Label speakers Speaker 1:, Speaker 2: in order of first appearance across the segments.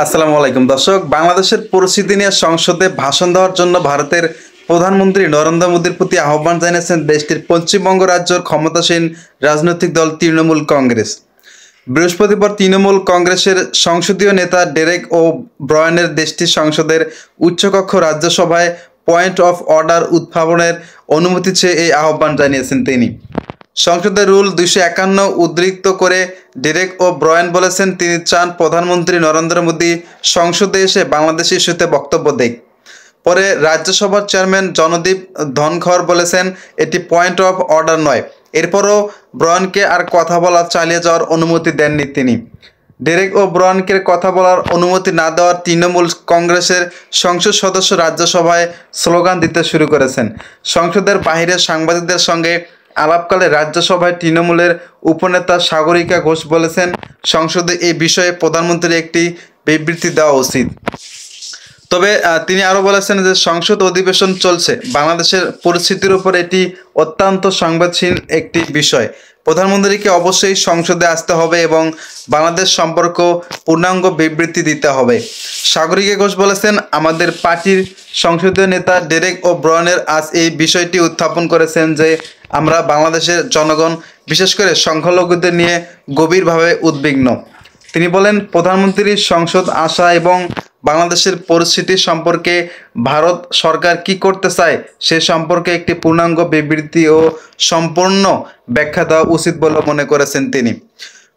Speaker 1: আসসালামু আলাইকুম দর্শক, বাংলাদেশের পরিস্থিতি নিয়ে সংসদে ভাষণ দেওয়ার জন্য ভারতের প্রধানমন্ত্রী নরেন্দ্র মোদীর প্রতি আহ্বান জানিয়েছেন দেশটির পশ্চিমবঙ্গ রাজ্যের ক্ষমতাসীন রাজনৈতিক দল তৃণমূল কংগ্রেস। বৃহস্পতিবার তৃণমূল কংগ্রেসের সংসদীয় নেতা ডেরেক ও ব্রায়ানের দেশটির সংসদের উচ্চকক্ষ রাজ্যসভায় পয়েন্ট অফ অর্ডার উত্থাপনের অনুমতি চেয়ে এই আহ্বান জানিয়েছেন তিনি। সংসদের রুল 251 উদ্ধৃত করে ডেরেক ও ব্রায়ান বলেছেন, তিনি চান প্রধানমন্ত্রী নরেন্দ্র মোদী সংসদে এসে বাংলাদেশ ইস্যুতে বক্তব্য দেন। পরে রাজ্যসভার চেয়ারম্যান জনদীপ ধনখড় বলেছেন, এটি পয়েন্ট অফ অর্ডার নয়। এরপরও ব্রায়ানকে আর কথা বলা চালিয়ে যাওয়ার অনুমতি দেননি তিনি। ডেরেক ও ব্রায়ানকে কথা বলার অনুমতি না দেওয়ার তৃণমূল কংগ্রেসের সংসদ সদস্য রাজ্যসভায় স্লোগান দিতে শুরু করেছেন। সংসদের বাইরে সাংবাদিকদের সঙ্গে আলাপকালে রাজ্যসভায় তৃণমূলের উপনেতা সাগরিকা ঘোষ বলেছেন, সংসদে এই বিষয়ে প্রধানমন্ত্রীর একটি বিবৃতি দেওয়া উচিত। তবে তিনি আরও বলেছেন যে সংসদ অধিবেশন চলছে, বাংলাদেশের পরিস্থিতির উপর এটি অত্যন্ত সংবেদনশীল একটি বিষয়। প্রধানমন্ত্রীকে অবশ্যই সংসদে আসতে হবে এবং বাংলাদেশ সম্পর্ক পূর্ণাঙ্গ বিবৃতি দিতে হবে। সাগরিকা ঘোষ বলেছেন, আমাদের পার্টির সংসদীয় নেতা ডেরেক ও ব্রায়ানের আজ এই বিষয়টি উত্থাপন করেছেন যে আমরা বাংলাদেশের জনগণ, বিশেষ করে সংখ্যালঘুদের নিয়ে গভীরভাবে উদ্বিগ্ন। তিনি বলেন, প্রধানমন্ত্রীর সংসদ আসা এবং বাংলাদেশের পরিস্থিতি সম্পর্কে ভারত সরকার কি করতে চায় সে সম্পর্কে একটি পূর্ণাঙ্গ বিবৃতি ও সম্পূর্ণ ব্যাখ্যা দেওয়া উচিত বলে মনে করেছেন তিনি।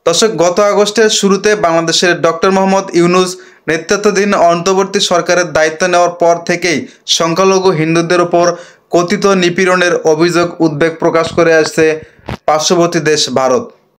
Speaker 1: দর্শক, গত আগস্টের শুরুতে বাংলাদেশের ডক্টর মোহাম্মদ ইউনূস নেতৃত্বাধীন অন্তর্বর্তী সরকারের দায়িত্ব নেওয়ার পর থেকেই সংখ্যালঘু হিন্দুদের উপর কথিত নিপীড়নের অভিযোগ উদ্বেগ প্রকাশ করে আসছে পার্শ্ববর্তী দেশ ভারত।